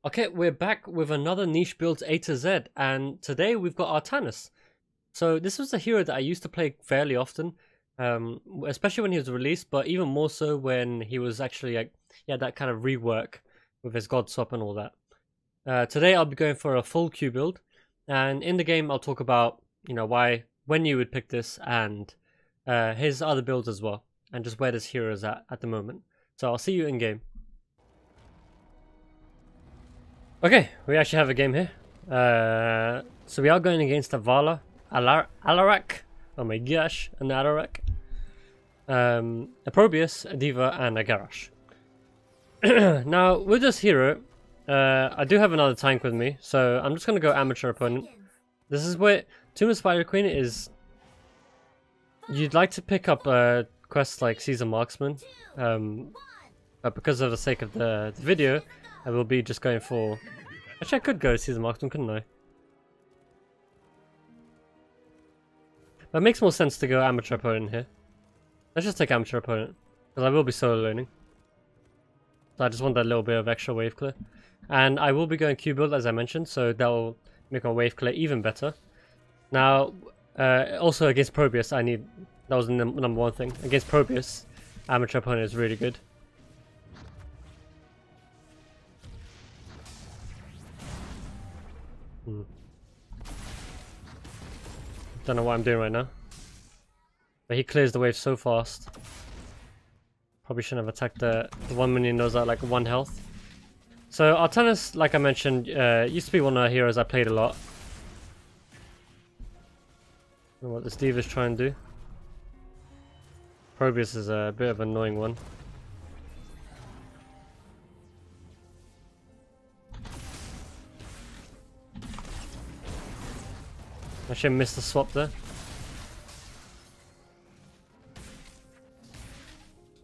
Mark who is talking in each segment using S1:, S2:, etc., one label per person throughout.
S1: Okay, we're back with another niche build A to Z, and today we've got Artanis. So this was a hero that I used to play fairly often, especially when he was released, but even more so when he was actually like, yeah, that kind of rework with his god swap and all that. Today I'll be going for a full Q build, and in the game I'll talk about, when you would pick this, and his other builds as well, and just where this hero is at the moment. So I'll see you in game. Okay, we actually have a game here. So we are going against a Vala, Alarak, oh my gosh, an Alarak, a Probius, a Diva, and a Garrosh. Now, with this hero, I do have another tank with me, so I'm just going to go amateur opponent. This is where Tomb of Spider Queen is... You'd like to pick up quests like Caesar Marksman, but because of the sake of the video, I will be just going for... Actually, I could go Caesar Marksman, couldn't I? But it makes more sense to go amateur opponent here. Let's just take amateur opponent, because I will be solo laning. So I just want that little bit of extra wave clear. And I will be going Q build, as I mentioned, so that will make my wave clear even better. Now, also against Probius, I need... That was the number one thing. Against Probius, amateur opponent is really good. Don't know what I'm doing right now. But he clears the wave so fast. Probably shouldn't have attacked the 1 million knows at like 1 health. So Artanis, like I mentioned, used to be one of the heroes I played a lot. I don't know what this Diva's trying to do. Probius is a bit of an annoying one. I should have missed the swap there.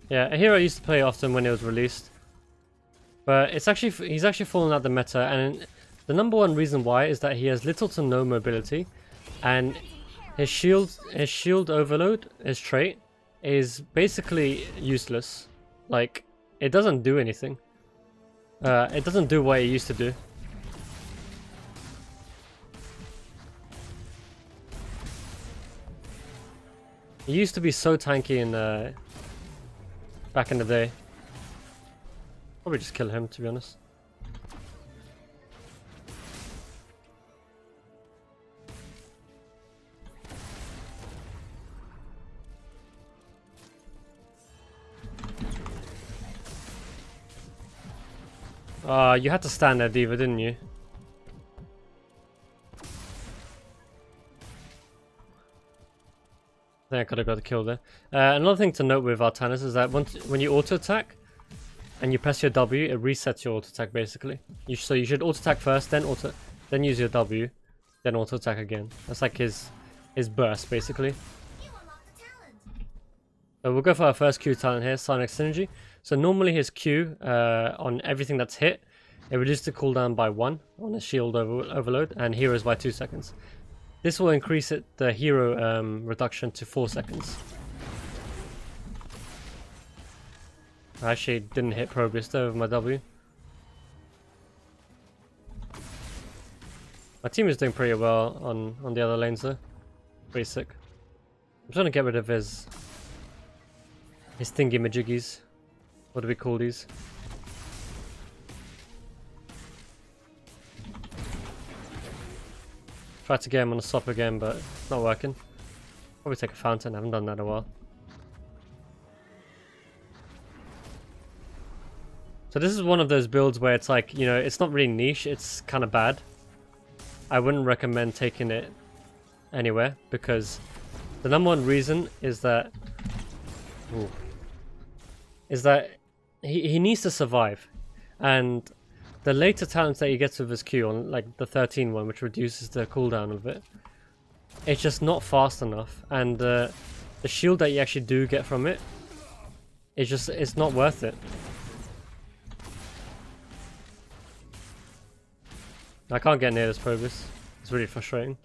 S1: Yeah, a hero I used to play often when it was released. But he's actually fallen out the meta, and the number one reason why is that he has little to no mobility, and his shield overload, his trait, is basically useless. Like, it doesn't do anything. It doesn't do what it used to do. He used to be so tanky in back in the day. Probably just kill him, to be honest. You had to stand there, Diva, didn't you? I think I could have got the kill there. Another thing to note with Artanis is that when you auto attack and you press your W, it resets your auto attack basically. So you should auto attack first, then use your W, then auto attack again. That's like his burst basically. So we'll go for our first Q talent here, Sonic Synergy. So normally his Q on everything that's hit, it reduces the cooldown by 1 on his shield overload, and heroes by 2 seconds. This will increase the hero reduction to 4 seconds. I actually didn't hit Probius though with my W. My team is doing pretty well on the other lanes though. Pretty sick. I'm trying to get rid of his thingy majiggies. What do we call these? Tried to get him on the swap again, but it's not working. Probably take a fountain, I haven't done that in a while. So this is one of those builds where it's like, it's not really niche, it's kind of bad. I wouldn't recommend taking it anywhere, because the number one reason is that... he needs to survive. And the later talents that he gets with his Q, on like the 13 one, which reduces the cooldown of it, it's just not fast enough. And the shield that you actually do get from it, it's not worth it. I can't get near this Probius. It's really frustrating.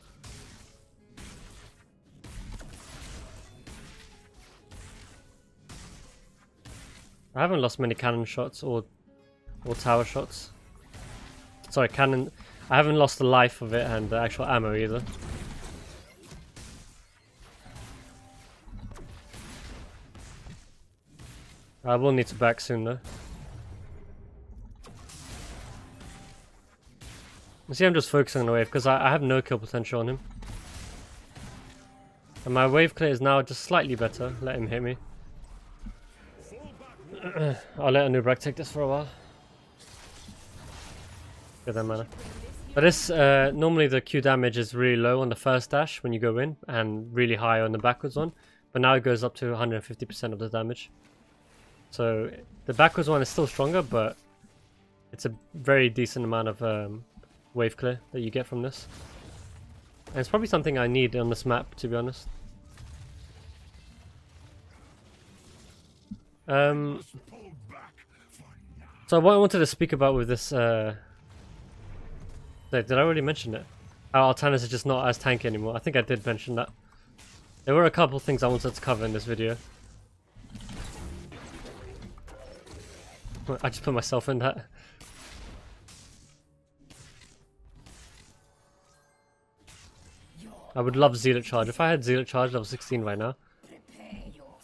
S1: I haven't lost many cannon shots or tower shots. Sorry, cannon. I haven't lost the life of it and the actual ammo either. I will need to back soon though. You see, I'm just focusing on the wave because I have no kill potential on him. And my wave clear is now just slightly better. Let him hit me. I'll let Anubrak take this for a while. Get that mana. But this, normally the Q damage is really low on the first dash when you go in, and really high on the backwards one. But now it goes up to 150% of the damage. So the backwards one is still stronger, but it's a very decent amount of wave clear that you get from this. And it's probably something I need on this map, to be honest. So what I wanted to speak about with this... did I already mention it? How Artanis is just not as tanky anymore. I think I did mention that. There were a couple of things I wanted to cover in this video. I just put myself in that. I would love Zealot Charge. If I had Zealot Charge level 16 right now,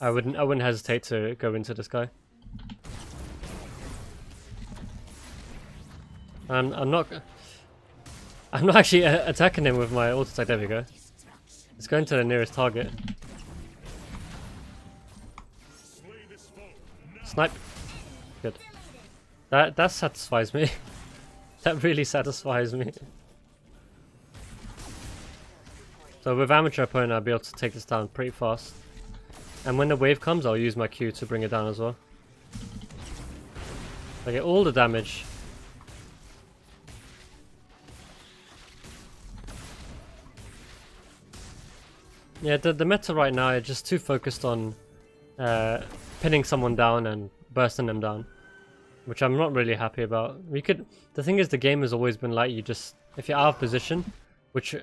S1: I wouldn't hesitate to go into this guy. I'm not actually attacking him with my auto attack. There we go. It's going to the nearest target. Snipe. Good. That satisfies me. That really satisfies me. So with amateur opponent, I'll be able to take this down pretty fast. And when the wave comes, I'll use my Q to bring it down as well. I get all the damage. Yeah, the meta right now is just too focused on pinning someone down and bursting them down, which I'm not really happy about. The thing is, the game has always been like, if you're out of position, which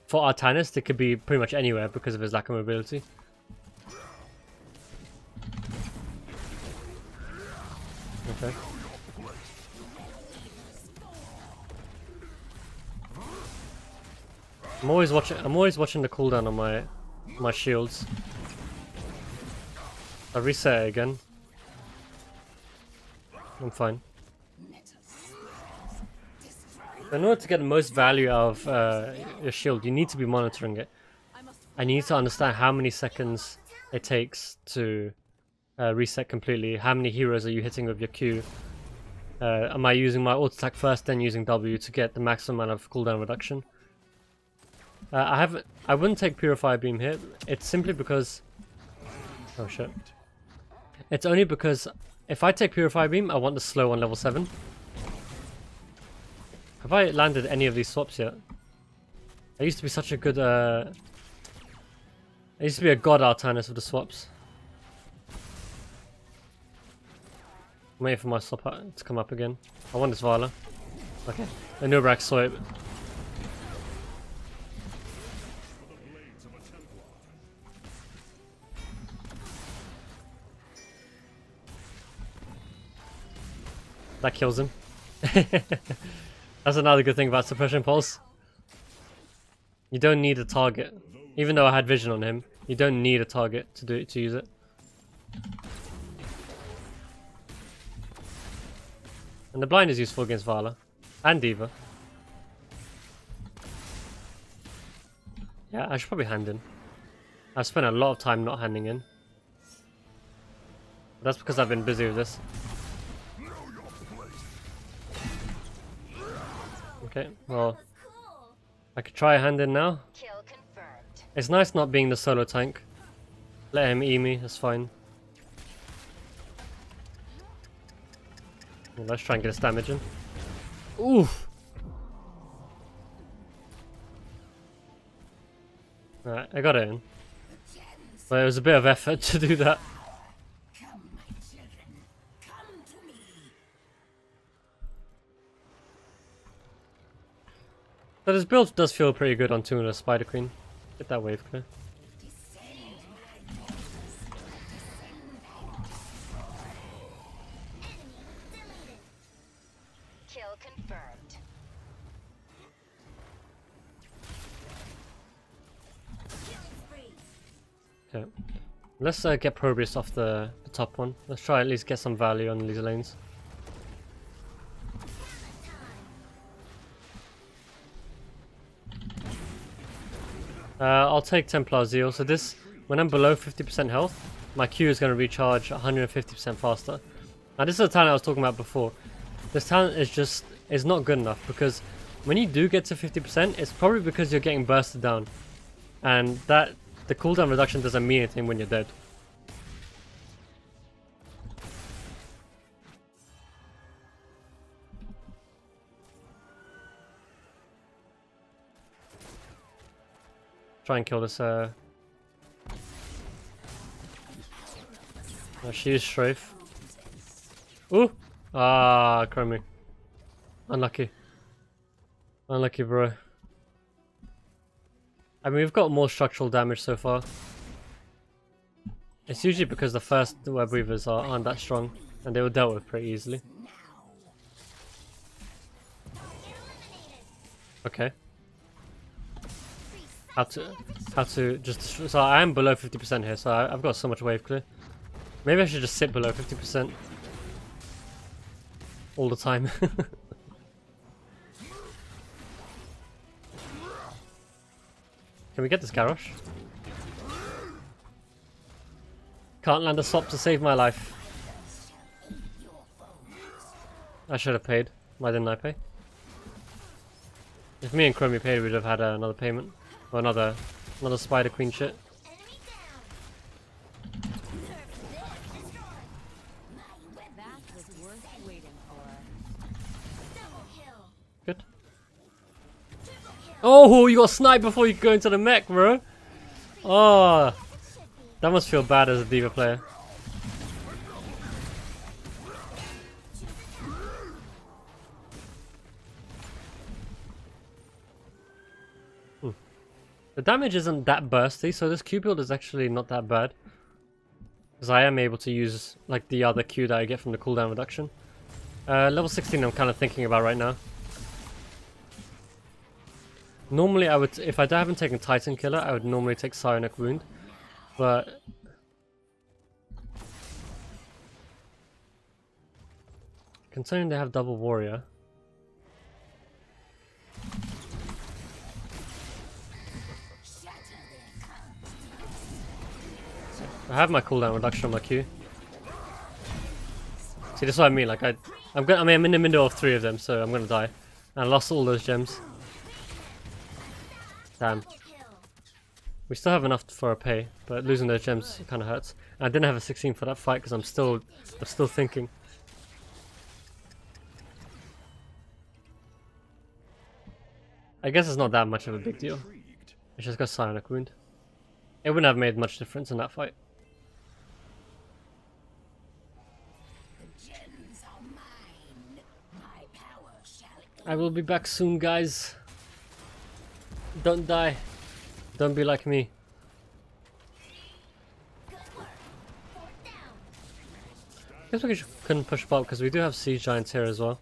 S1: for Artanis, it could be pretty much anywhere because of his lack of mobility. Okay. I'm always watching the cooldown on my shields. I reset it again. I'm fine. In order to get the most value out of your shield, you need to be monitoring it. And you need to understand how many seconds it takes to reset completely. How many heroes are you hitting with your Q? Am I using my auto attack first, then using W to get the maximum amount of cooldown reduction? I wouldn't take Purify Beam here. It's simply because... Oh shit. It's only because if I take Purify Beam, I want the slow on level 7. Have I landed any of these swaps yet? I used to be such a good... I used to be a god Artanis with the swaps. I'm waiting for my swap to come up again. I want this Vala. Okay. The Nubrak saw it. That kills him. That's another good thing about Suppression Pulse. You don't need a target. Even though I had vision on him, you don't need a target to use it. And the blind is useful against Vala. And Diva. Yeah, I should probably hand in. I've spent a lot of time not handing in. But that's because I've been busy with this. Okay, well, I could try a hand in now. It's nice not being the solo tank. Let him E me, that's fine. Well, let's try and get his damage in. Oof! Alright, I got it in. But it was a bit of effort to do that. But this build does feel pretty good on Tuna Spider Queen. Get that wave clear.
S2: Kill confirmed.
S1: Okay. Let's get Probius off the top one. Let's try at least get some value on these lanes. I'll take Templar Zeal. So this, when I'm below 50% health, my Q is going to recharge 150% faster. Now this is the talent I was talking about before. This talent is not good enough, because when you do get to 50%, it's probably because you're getting bursted down. And that the cooldown reduction doesn't mean anything when you're dead. Try and kill this. She is strafe. Ooh! Ah, Chromie. Unlucky. Unlucky, bro. I mean, we've got more structural damage so far. It's usually because the first web weavers aren't that strong, and they were dealt with pretty easily. Okay. How to just... So I am below 50% here, so I've got so much wave clear. Maybe I should just sit below 50% all the time. Can we get this Garrosh? Can't land a swap to save my life. I should have paid. Why didn't I pay? If me and Chromie paid, we'd have had another payment. Or another Spider Queen shit. Good. Oh, you got sniped before you go into the mech, bro. Oh, that must feel bad as a D.Va player. The damage isn't that bursty, so this Q build is actually not that bad. Because I am able to use like the other Q that I get from the cooldown reduction. Level 16 I'm kind of thinking about right now. Normally I would, if I haven't taken Titan Killer, I would normally take Psionic Wound. But... considering they have double Warrior... I have my cooldown reduction on my Q. See, that's what I mean. Like I'm in the middle of 3 of them, so I'm gonna die. And I lost all those gems. Damn. We still have enough for a pay, but losing those gems kind of hurts. And I didn't have a 16 for that fight because I'm still thinking. I guess it's not that much of a big deal. It's just got Psionic Wound. It wouldn't have made much difference in that fight. I will be back soon, guys. Don't die. Don't be like me. I guess we couldn't push up because we do have siege giants here as well.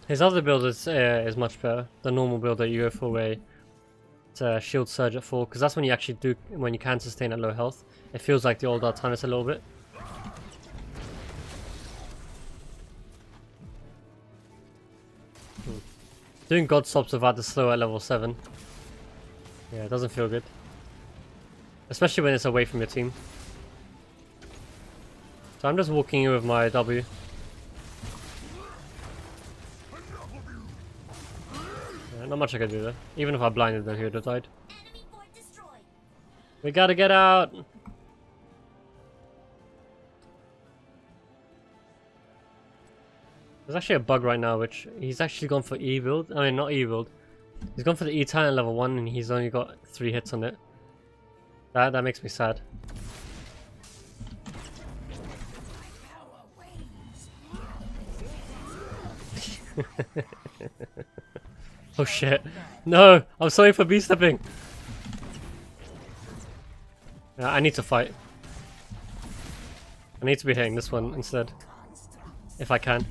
S1: His other build is much better. The normal build that you go for, where it's shield surge at 4, because that's when you actually do, when you can sustain at low health. It feels like the old Artanis a little bit. Doing God Stops without the slow at level 7. Yeah, it doesn't feel good. Especially when it's away from your team. So I'm just walking in with my W. Not much I could do there. Even if I blinded them, he would have died. We gotta get out! There's actually a bug right now, which he's actually gone for E build. I mean, not E build. He's gone for the E talent level 1 and he's only got 3 hits on it. That makes me sad. Oh shit. No! I'm sorry for B-stepping! Yeah, I need to fight. I need to be hitting this one instead. If I can.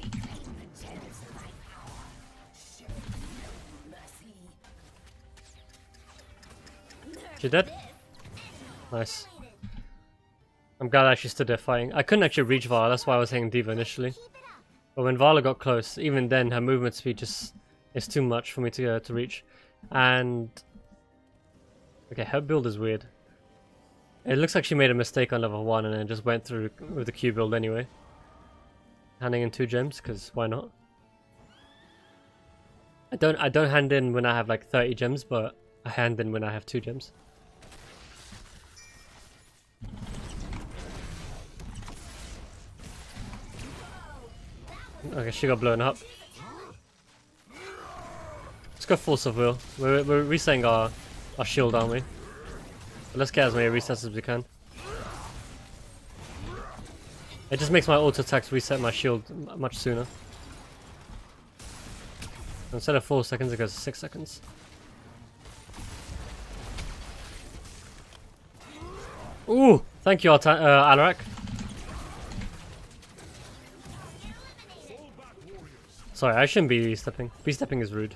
S1: She dead? Nice. I'm glad I actually stood there fighting. I couldn't actually reach Vala, that's why I was hitting D.Va initially. But when Vala got close, even then her movement speed just is too much for me to reach. And okay, her build is weird. It looks like she made a mistake on level 1 and then just went through with the Q build anyway. Handing in 2 gems, because why not? I don't hand in when I have like 30 gems, but I hand in when I have 2 gems. Okay, she got blown up. Let's go full of will. We're resetting our shield, aren't we? But let's get as many resets as we can. It just makes my auto attacks reset my shield much sooner. Instead of 4 seconds, it goes to 6 seconds. Ooh! Thank you, Alarak. Sorry, I shouldn't be B-stepping. B-stepping is rude.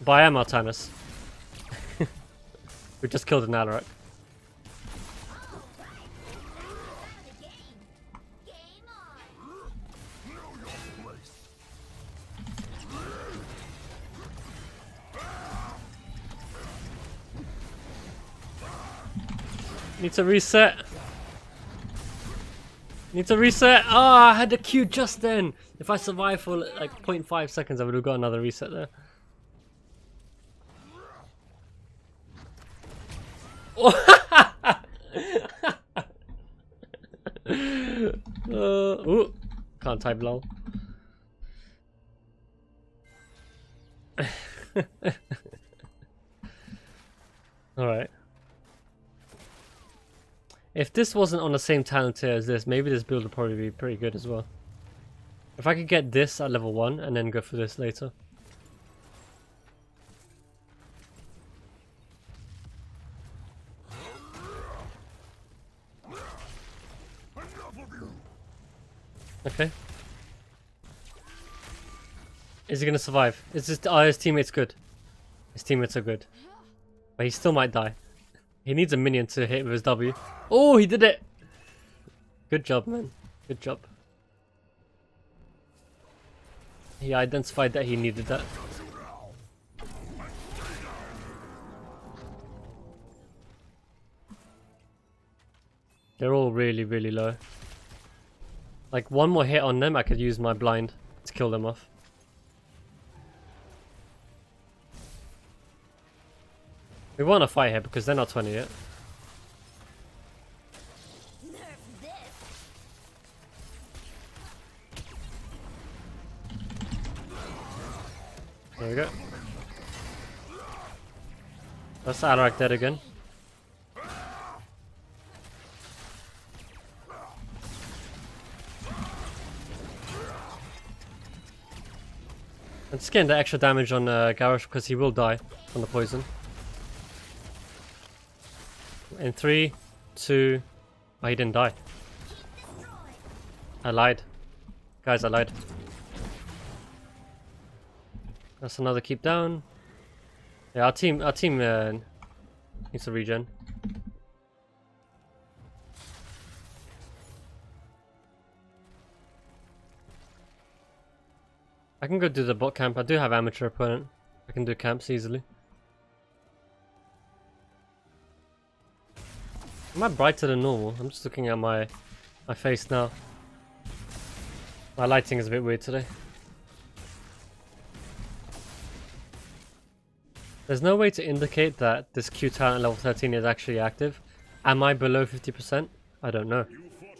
S1: But I am Artanis. We just killed an Alarak. Need to reset. Need to reset. Oh, I had the Q just then. If I survived for like 0.5 seconds, I would have got another reset there. Ooh, can't type lol. Alright. If this wasn't on the same talent tier as this, maybe this build would probably be pretty good as well. If I could get this at level 1 and then go for this later. Okay. Is he gonna survive? Is this, oh, his teammate's good. His teammates are good. But he still might die. He needs a minion to hit with his W. Oh, he did it! Good job, man. Good job. He identified that he needed that. They're all really, really low. Like, one more hit on them, I could use my blind to kill them off. We want to fight here because they're not 20 yet. There we go. That's Alarak dead again. I'm just getting the extra damage on Garrosh because he will die from the poison. In 3, 2... Oh, he didn't die. I lied. Guys, I lied. That's another keep down. Yeah, our team needs to regen. I can go do the bot camp. I do have amateur opponent. I can do camps easily. Am I brighter than normal? I'm just looking at my face now. My lighting is a bit weird today. There's no way to indicate that this Q talent level 13 is actually active. Am I below 50%? I don't know.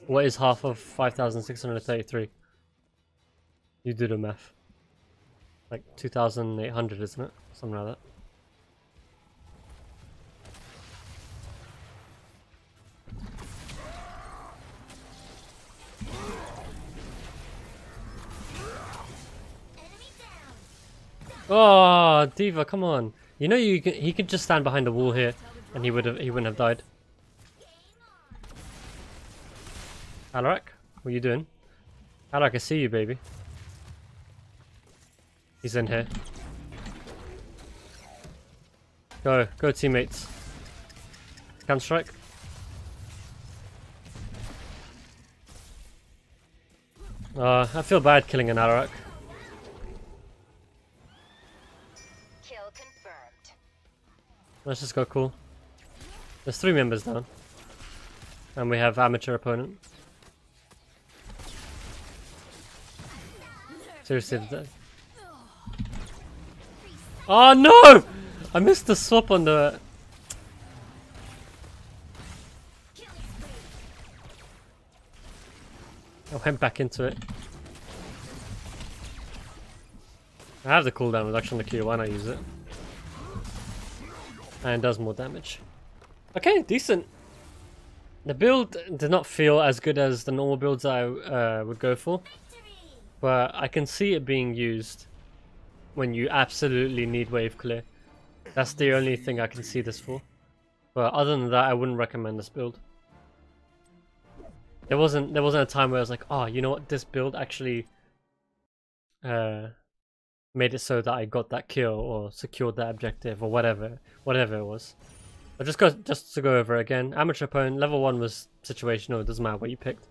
S1: What is half of 5,633? You do the math. Like 2,800, isn't it? Something like that. Oh, D.Va, come on! You know he could just stand behind the wall here, and he wouldn't have died. Alarak, what are you doing? Alarak, I see you, baby. He's in here. Go teammates. Can strike. I feel bad killing an Alarak.
S2: Kill confirmed.
S1: Let's just go cool. There's 3 members down. And we have amateur opponent. Seriously, oh no! I missed the swap on the... I went back into it. I have the cooldown reduction on the Q, why not use it? And it does more damage. Okay, decent. The build did not feel as good as the normal builds I would go for. But I can see it being used when you absolutely need wave clear. That's the only thing I can see this for. But other than that, I wouldn't recommend this build. There wasn't a time where I was like, oh, you know what, this build actually made it so that I got that kill or secured that objective or whatever it was. But just to go over it again, amateur opponent, level 1 was situational, it doesn't matter what you picked.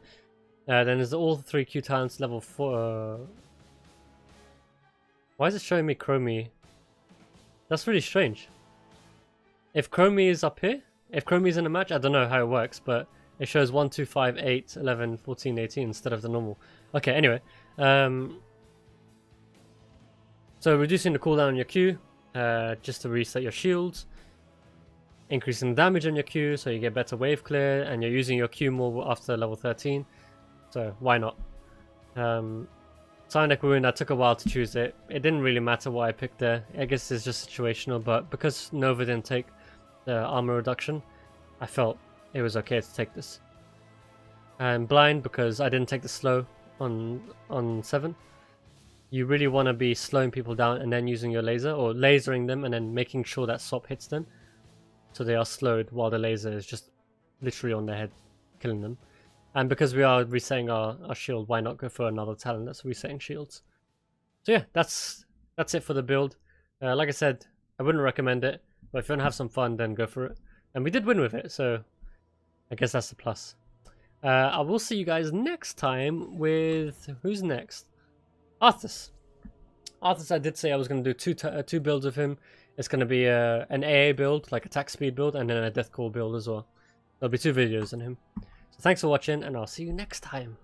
S1: Then there's all 3 Q talents, level 4. Why is it showing me Chromie? That's really strange. If Chromie is up here, if Chromie is in a match, I don't know how it works, but it shows 1, 2, 5, 8, 11, 14, 18 instead of the normal. Okay, anyway. So reducing the cooldown on your Q, just to reset your shields. Increasing the damage on your Q, so you get better wave clear, and you're using your Q more after level 13. So why not? Sonic Wound, I took a while to choose it. It didn't really matter what I picked there. I guess it's just situational, but because Nova didn't take the armor reduction, I felt it was okay to take this. And Blind, because I didn't take the slow on 7. You really want to be slowing people down and then using your laser, or lasering them and then making sure that swap hits them. So they are slowed while the laser is just literally on their head, killing them. And because we are resetting our shield, why not go for another talent that's resetting shields? So yeah, that's it for the build. Like I said, I wouldn't recommend it, but if you want to have some fun, then go for it. And we did win with it, so I guess that's a plus. I will see you guys next time with... Who's next? Artanis. Artanis, I did say I was going to do two builds of him. It's going to be an AA build, like attack speed build, and then a death call build as well. There'll be 2 videos on him. So thanks for watching, and I'll see you next time.